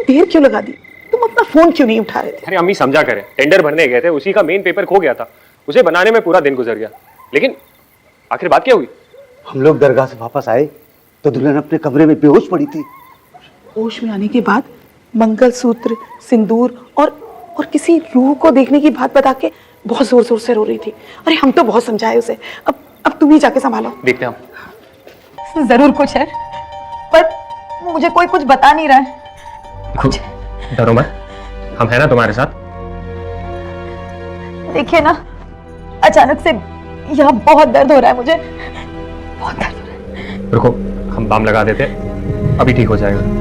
देर क्यों लगा दी? तुम अपना फोन क्यों नहीं उठा रहे थे? अरे अम्मी समझा करें, टेंडर भरने गए थे, उसी का मेन पेपर खो गया था, उसे बनाने में पूरा दिन गुजर गया। लेकिन आखिर बात क्या हुई? हम लोग दरगाह से वापस आए तो दुल्हन अपने कमरे में बेहोश पड़ी थी। होश में आने के बाद मंगलसूत्र, सिंदूर और किसी रूह को देखने की बात बता के बहुत जोर जोर से रो रही थी। अरे हम तो बहुत समझाए उसे। अब तुम ही जाके संभालो। देखते हैं हम। जरूर कुछ है, पर मुझे कोई कुछ बता नहीं रहा है। कुछ डरो मत, हम हैं ना तुम्हारे साथ। देखिए ना, अचानक से यहाँ बहुत दर्द हो रहा है मुझे, बहुत दर्द हो रहा है। रुको, हम बाम लगा देते, अभी ठीक हो जाएगा।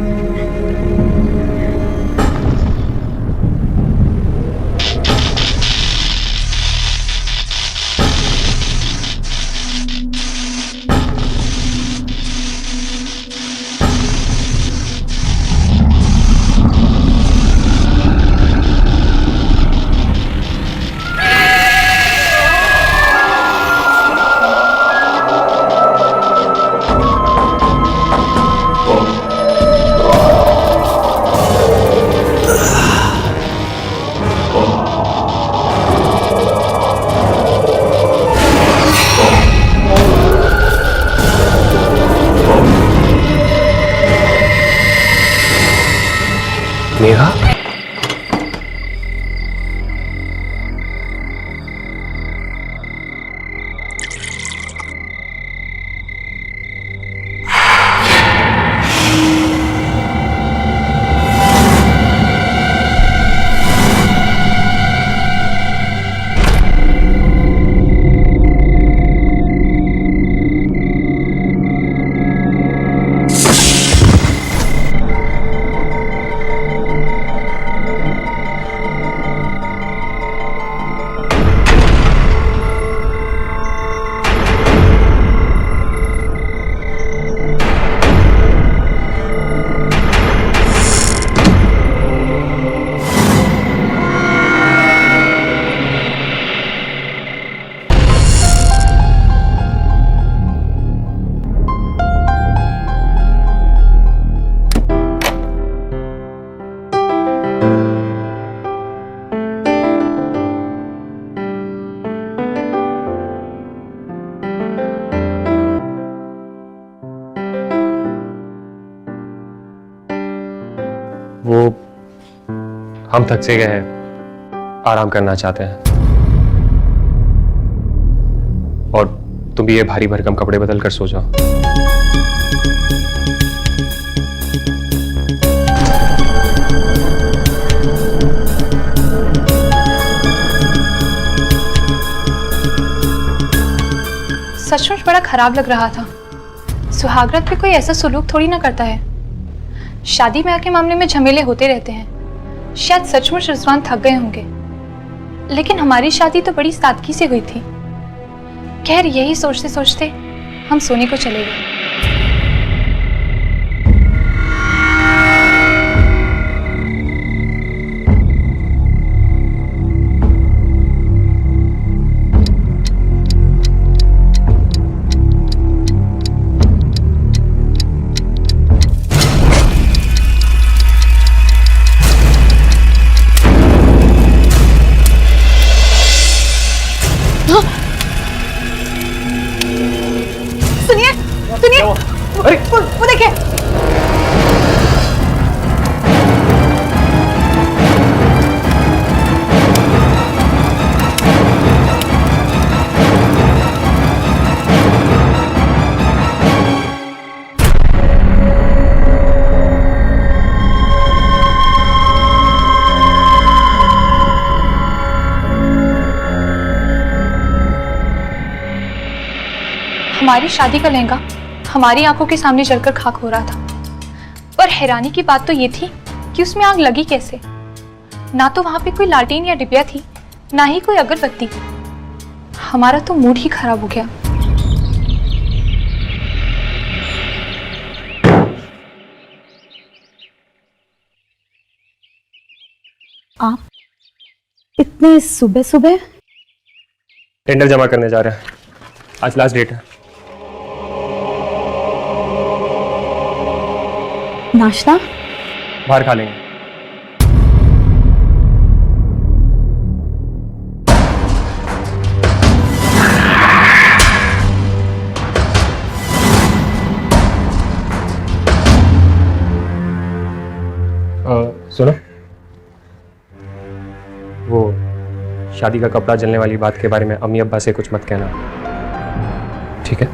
मेघा, वो हम थक से गए हैं, आराम करना चाहते हैं, और तुम भी ये भारी भरकम कपड़े बदल कर सो जाओ। सचमुच बड़ा खराब लग रहा था। सुहागरात पे कोई ऐसा सुलूक थोड़ी ना करता है। शादी ब्याह के मामले में झमेले होते रहते हैं। शायद सचमुच रिजवान थक गए होंगे, लेकिन हमारी शादी तो बड़ी सादगी से हुई थी। खैर, यही सोचते सोचते हम सोने को चले गए। सुनिए, सुनिए, वो देखिए। हमारी शादी का लहंगा हमारी आंखों के सामने जलकर खाक हो रहा था। पर हैरानी की बात तो ये थी कि उसमें आग लगी कैसे। ना तो वहां पे कोई लालटेन या डिबिया थी, ना ही कोई अगरबत्ती। हमारा तो मूड ही खराब हो गया। आप इतने सुबह सुबह? टेंडर जमा करने जा रहे हैं, आज लास्ट डेट है। नाश्ता? बाहर खा लेंगे। सुनो, वो शादी का कपड़ा जलने वाली बात के बारे में अम्मी अब्बा से कुछ मत कहना, ठीक है?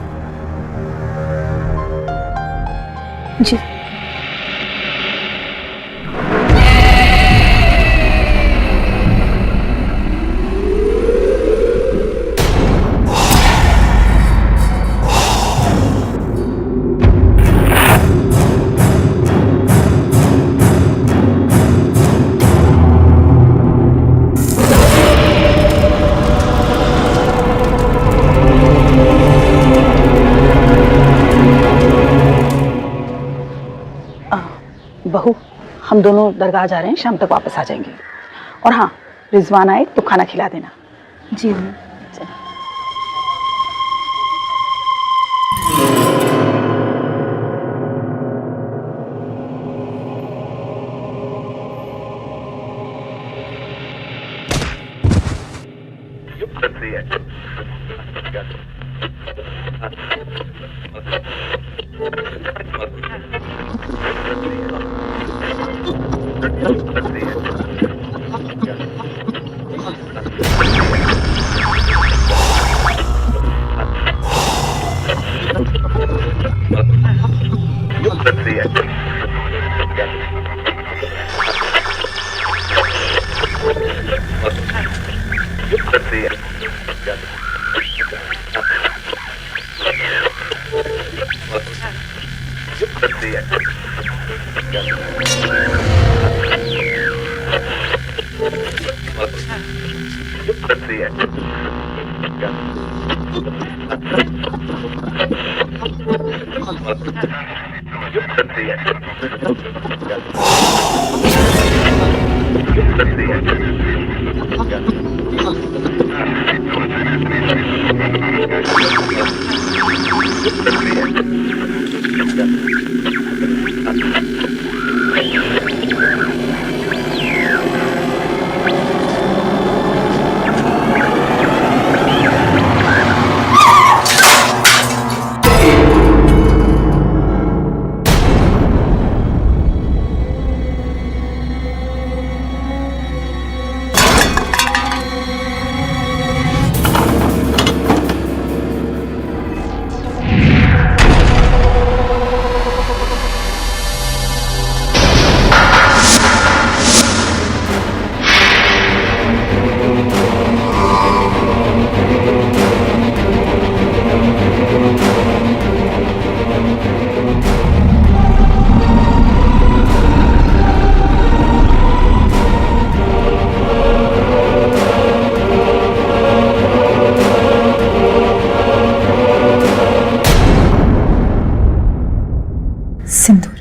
जी। बहू, हम दोनों दरगाह जा रहे हैं, शाम तक वापस आ जाएंगे। और हाँ, रिजवान आए तो खाना खिला देना। जी अम्मी। सिंदूर।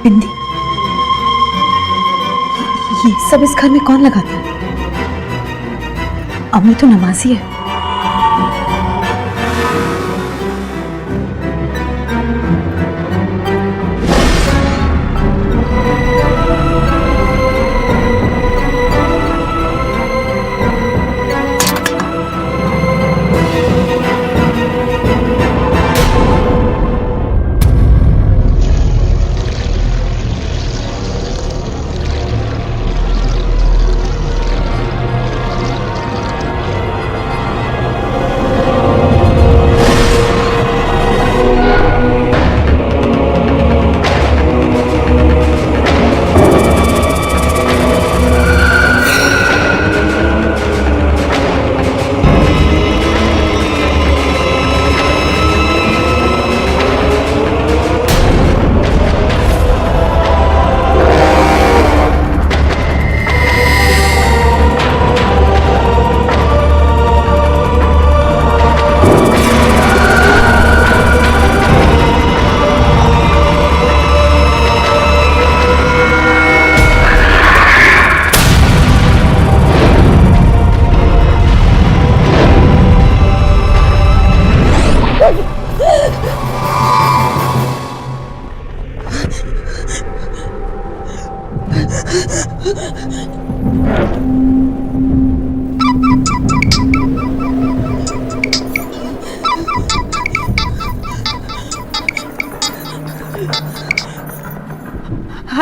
बिंदी। ये सब इस घर में कौन लगाता है? अम्मी तो नमाजी है।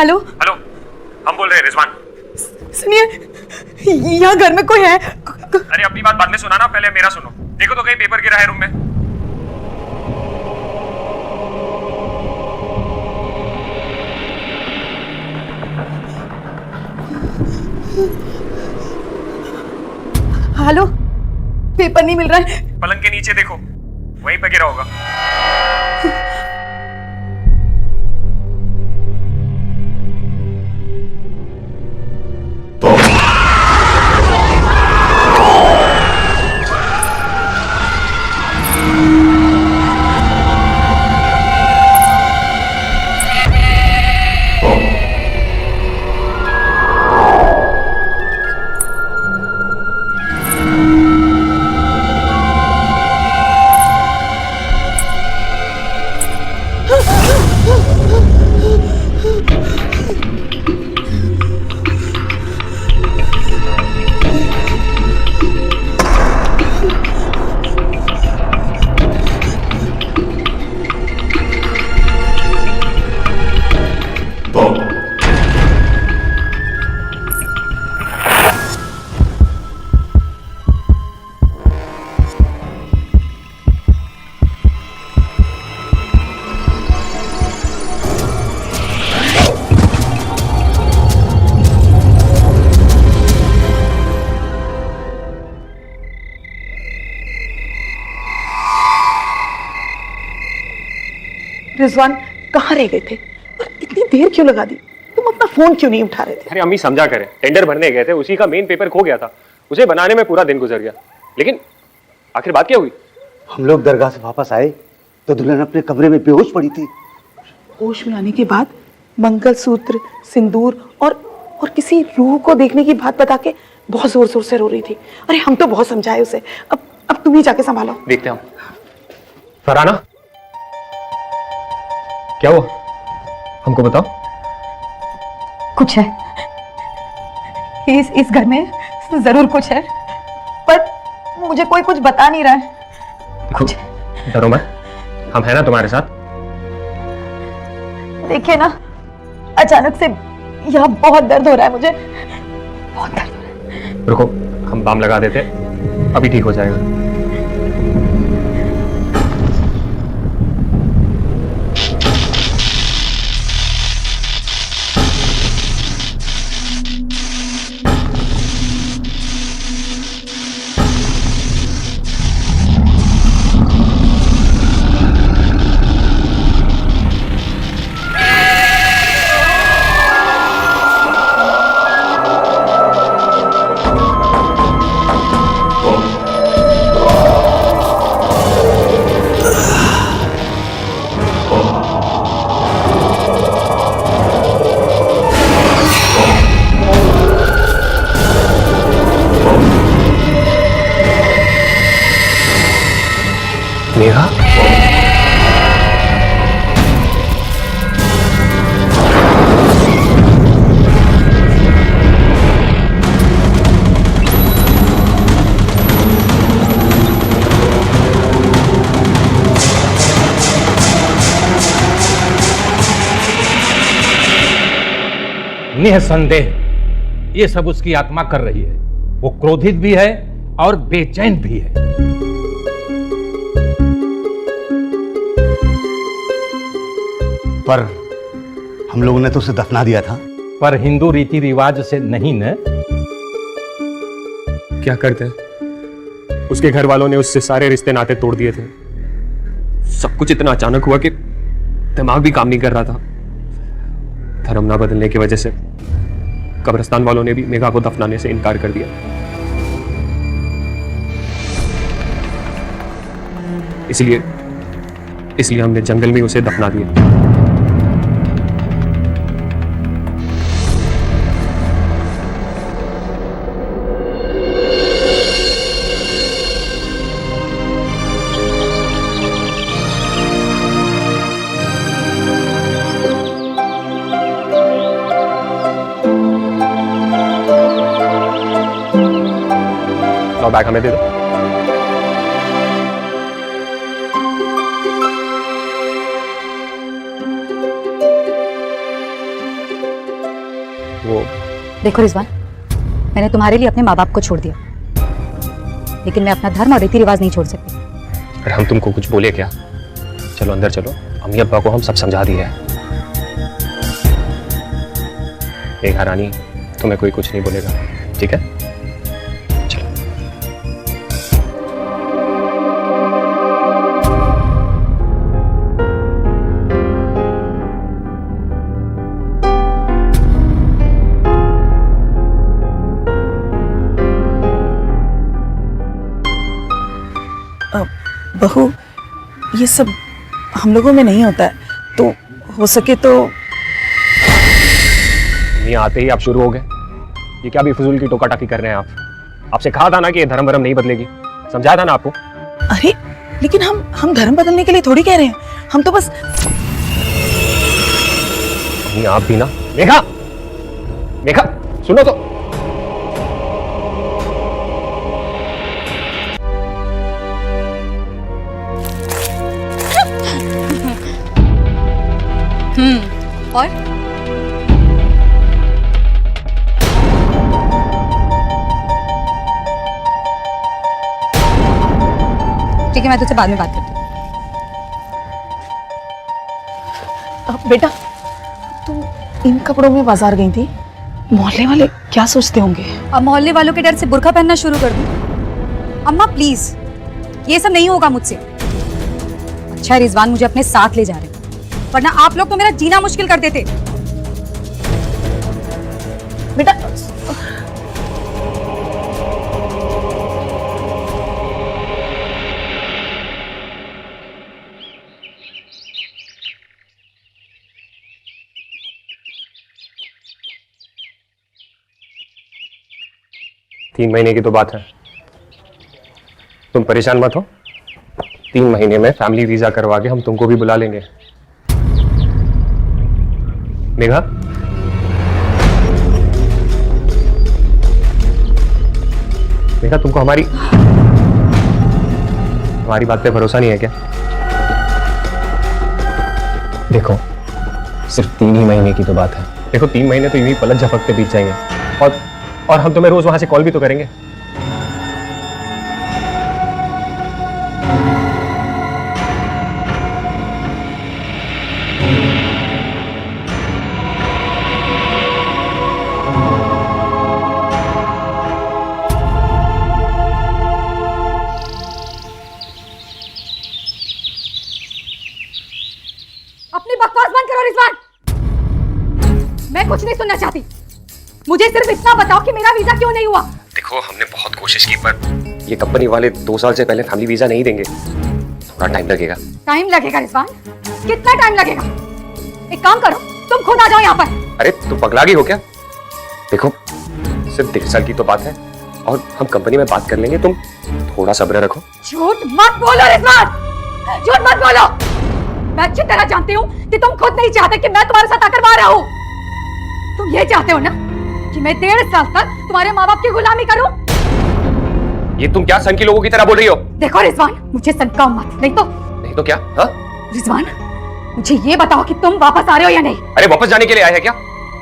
हेलो हेलो, हम बोल रहे हैं रिजवान। सुनिए, यहाँ घर में कोई है? अरे अपनी बात बाद में सुना ना, पहले मेरा सुनो। देखो तो कहीं पेपर गिरा है रूम में। हेलो, पेपर नहीं मिल रहा है। पलंग के नीचे देखो, वहीं पे गिरा होगा। रिजवान कहाँ रह गए थे और इतनी देर क्यों लगा दी? तुम अपना फोन क्यों नहीं उठा रहे थे? अरे अम्मी समझा करें, टेंडर भरने गए थे, उसी का मेन पेपर खो गया था। उसे बनाने में पूरा दिन गुजर गया। लेकिन आखिर बात क्या हुई? हम लोग दरगाह से वापस आए तो दुल्हन अपने कमरे में बेहोश पड़ी थी। होश में आने के बाद मंगलसूत्र, सिंदूर और किसी रूह को देखने की बात बता के बहुत जोर जोर से रो रही थी। अरे हम तो बहुत समझाए उसे। अब तुम ही जाके संभालो। देखते हैं हम। फरहाना, क्या हुआ? हमको बताओ। कुछ है, इस घर में जरूर कुछ है, पर मुझे कोई कुछ बता नहीं रहा है। देखो, डरो मत, हम हैं ना तुम्हारे साथ। देखिए ना, अचानक से यहाँ बहुत दर्द हो रहा है मुझे, बहुत दर्द हो रहा है। रुको, हम बाम लगा देते, अभी ठीक हो जाएगा। नेहा, निसंदेह ये सब उसकी आत्मा कर रही है। वो क्रोधित भी है और बेचैन भी है। पर हम लोगों ने तो उसे दफना दिया था। पर हिंदू रीति रिवाज से नहीं न। क्या करते हैं? उसके घर वालों ने उससे सारे रिश्ते नाते तोड़ दिए थे। सब कुछ इतना अचानक हुआ कि दिमाग भी काम नहीं कर रहा था। धर्म ना बदलने की वजह से कब्रिस्तान वालों ने भी मेघा को दफनाने से इनकार कर दिया। इसलिए हमने जंगल में उसे दफना दिया। और बैग हमें दे दो। देखो रिजवान, मैंने तुम्हारे लिए अपने माँ बाप को छोड़ दिया, लेकिन मैं अपना धर्म और रीति रिवाज नहीं छोड़ सकती। अरे हम तुमको कुछ बोले क्या? चलो अंदर चलो, अम्मी अब्बा को हम सब समझा दिए है। मेघा रानी, तुम्हें कोई कुछ नहीं बोलेगा, ठीक है? चलो। बहू, ये सब हम लोगों में नहीं होता है, तो हो सके तो। ये आते ही आप शुरू हो गए। ये क्या भी फजूल की टोका टाकी कर रहे हैं आप? आपसे कहा था ना कि ये धर्म वरम नहीं बदलेगी, समझाया था ना आपको। अरे लेकिन हम धर्म बदलने के लिए थोड़ी कह रहे हैं, हम तो बस। अम्मी आप भी ना। मेघा, मेघा सुनो तो। और ठीक है, मैं तुझसे बाद में बात करती हूँ। बेटा, तू इन कपड़ों में बाजार गई थी, मोहल्ले वाले क्या सोचते होंगे? अब मोहल्ले वालों के डर से बुर्का पहनना शुरू कर दूं? अम्मा प्लीज, ये सब नहीं होगा मुझसे। अच्छा रिजवान मुझे अपने साथ ले जा रहे हैं, वरना आप लोग तो मेरा जीना मुश्किल कर देते। बेटा तीन महीने की तो बात है, तुम परेशान मत हो। 3 महीने में फैमिली वीजा करवा के हम तुमको भी बुला लेंगे। मेघा, मेघा तुमको हमारी बात पे भरोसा नहीं है क्या? देखो सिर्फ 3 ही महीने की तो बात है। देखो 3 महीने तो यूं ही पलक झपकते बीत जाएंगे, और हम तुम्हें रोज वहां से कॉल भी तो करेंगे। अपनी बकवास बंद करो रिजवान, मैं कुछ नहीं सुनना चाहती। मुझे सिर्फ इतना बताओ कि मेरा वीजा क्यों नहीं हुआ। देखो हमने बहुत कोशिश की, पर ये कंपनी वाले 2 साल से पहले फैमिली वीजा नहीं देंगे, थोड़ा टाइम लगेगा। टाइम लगेगा रिजवान? कितना टाइम लगेगा? एक काम करो, तुम खुद आ जाओ यहाँ पर। अरे तुम पगला गई हो क्या? देखो सिर्फ 1.5 साल की तो बात है, और हम कंपनी में बात कर लेंगे, तुम थोड़ा सब्र रखो। झूठ मत बोलो रिजवान, झूठ मत बोलो। मैं अच्छी तरह जानती हूँ कि तुम खुद नहीं चाहते कि मैं तुम्हारे साथ आकर वहां रहूं। तुम ये चाहते हो ना कि मैं 1.5 साल तक तुम्हारे माँ बाप की गुलामी करूं? ये तुम क्या सन की लोगों की तरह बोल रही हो? देखो रिजवान, मुझे सनकाओ मत, नहीं तो क्या? हाँ रिजवान, मुझे ये बताओ कि तुम वापस आ रहे हो या नहीं। अरे वापस जाने के लिए आए हैं क्या?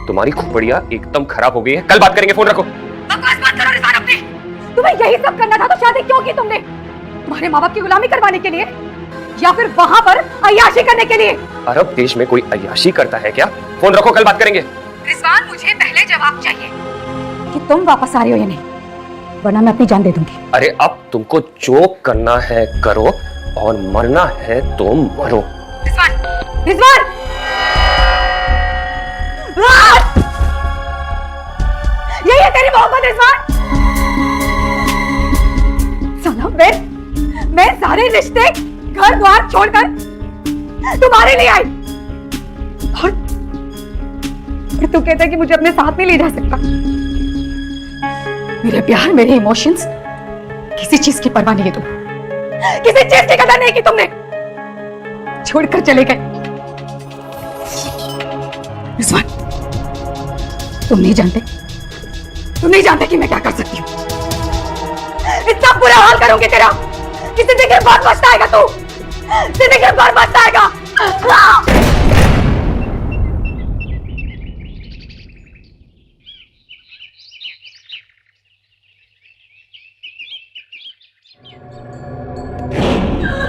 तुम्हारी खोपड़िया एकदम खराब हो गई है, कल बात करेंगे, फोन रखो। बकवास मत करो रिजवान अपनी। तुम्हें यही सब करना था तो शादी क्यों की तुमने? तुम्हारे माँ बाप की गुलामी करवाने के लिए, या फिर वहां पर अय्याशी करने के लिए? अरब देश में कोई अय्याशी करता है क्या? फोन रखो, कल बात करेंगे। रिजवान मुझे पहले जवाब चाहिए कि तुम वापस आ रहे हो या नहीं, वरना मैं अपनी जान दे दूंगी। अरे अब तुमको जो करना है करो, और मरना है तो मरो। रिजवान, रिजवान! यही है तेरी मोहब्बत रिजवान? सनम, मैं सारे रिश्ते घर द्वार छोड़कर तुम्हारे लिए आई, और तू कहता है कि मुझे अपने साथ नहीं ले जा सकता। मेरे प्यार, मेरे इमोशंस, किसी चीज की परवाह नहीं है तुम, किसी चीज की कदर नहीं की तुमने, छोड़कर चले गए। रिजवान, तुम नहीं जानते कि मैं क्या कर सकती हूँ। इतना बुरा हाल करूंगी तेरा कि जिंदगी भर पछताएगा तू, जिंदगी भर पछताएगा।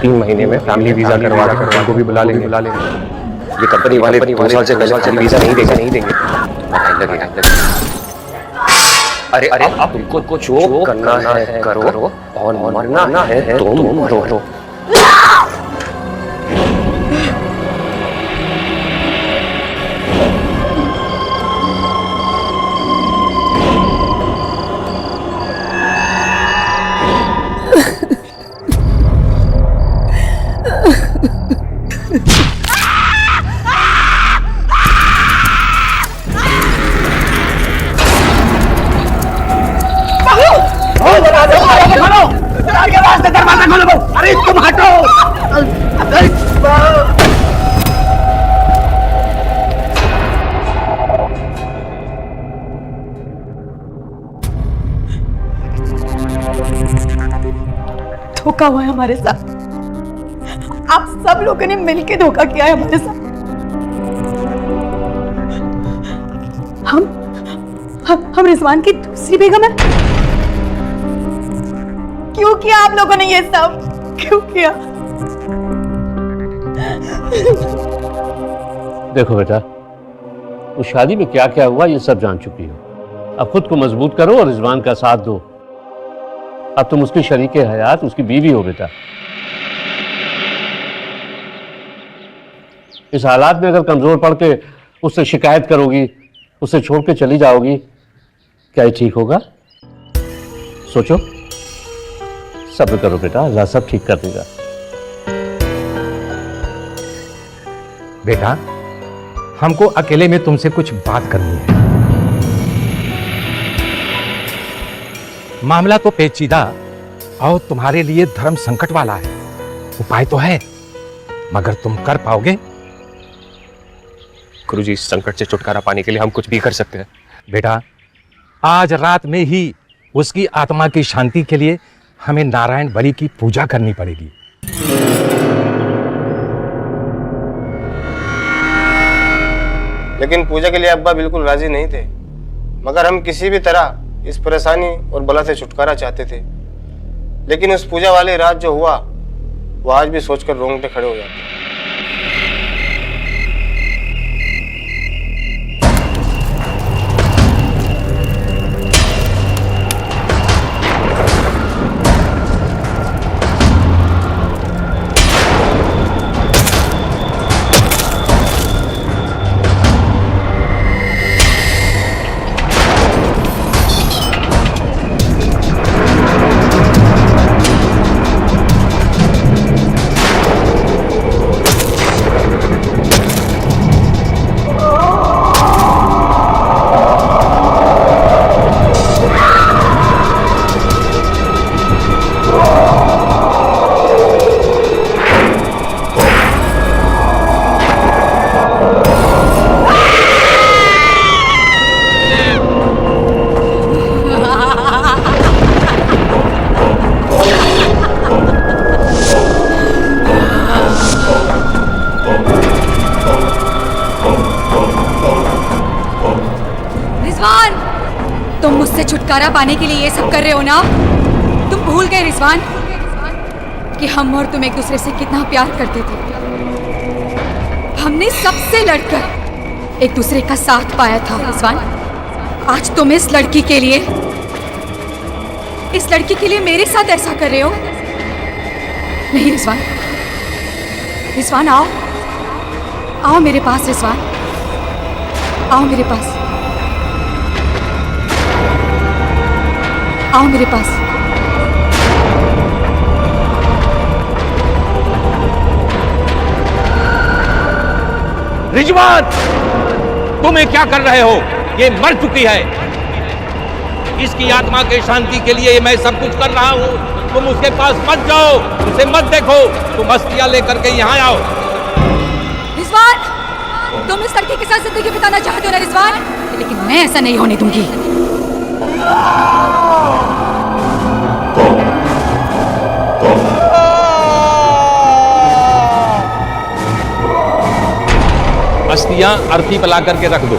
3 महीने में फैमिली वीजा करवा कर उनको भी बुला लेंगे। ये कंपनी वाले 2 साल से पहले वीजा नहीं देंगे। अरे अब तुमको जो करना है करो और मरना है तो मरो। अरे तुम हटो। धोखा हुआ है हमारे साथ। आप सब लोगों ने मिलकर धोखा किया है हमारे साथ। हम रिजवान की दूसरी बेगम है। क्यों किया आप लोगों ने ये सब? क्यों किया? देखो बेटा, उस शादी में क्या क्या हुआ ये सब जान चुकी हो। अब खुद को मजबूत करो और रिजवान का साथ दो। अब तुम उसकी शरीके हयात, उसकी बीवी हो बेटा। इस हालात में अगर कमजोर पड़ के उससे शिकायत करोगी, उसे छोड़ के चली जाओगी, क्या ये ठीक होगा? सोचो, सब्र करो बेटा, अल्लाह सब ठीक कर देगा। बेटा, हमको अकेले में तुमसे कुछ बात करनी है। मामला तो पेचीदा और तुम्हारे लिए धर्म संकट वाला है। उपाय तो है, मगर तुम कर पाओगे? गुरुजी, इस संकट से छुटकारा पाने के लिए हम कुछ भी कर सकते हैं। बेटा, आज रात में ही उसकी आत्मा की शांति के लिए हमें नारायण बलि की पूजा करनी पड़ेगी। लेकिन पूजा के लिए अब्बा बिल्कुल राजी नहीं थे, मगर हम किसी भी तरह इस परेशानी और बला से छुटकारा चाहते थे। लेकिन उस पूजा वाली रात जो हुआ वो आज भी सोचकर रोंगटे खड़े हो जाते हैं। तुम मुझसे छुटकारा पाने के लिए ये सब कर रहे हो ना? तुम भूल गए रिजवान कि हम और तुम एक दूसरे से कितना प्यार करते थे। हमने सबसे लड़कर एक दूसरे का साथ पाया था रिजवान। आज तुम इस लड़की के लिए मेरे साथ ऐसा कर रहे हो। नहीं रिजवान, रिजवान आओ, आओ मेरे पास रिजवान, आओ मेरे पास, आओ मेरे पास। रिजवान, तुम क्या कर रहे हो? ये मर चुकी है। इसकी आत्मा के शांति के लिए मैं सब कुछ कर रहा हूँ। तुम उसके पास मत जाओ, उसे मत देखो। तुम अस्थियां लेकर के यहाँ आओ। रिजवान, तुम इस लड़के के साथ जिंदगी बिताना चाहते हो ना रिजवान? लेकिन मैं ऐसा नहीं होने दूंगी। अस्थियां अर्थी पला करके रख दो।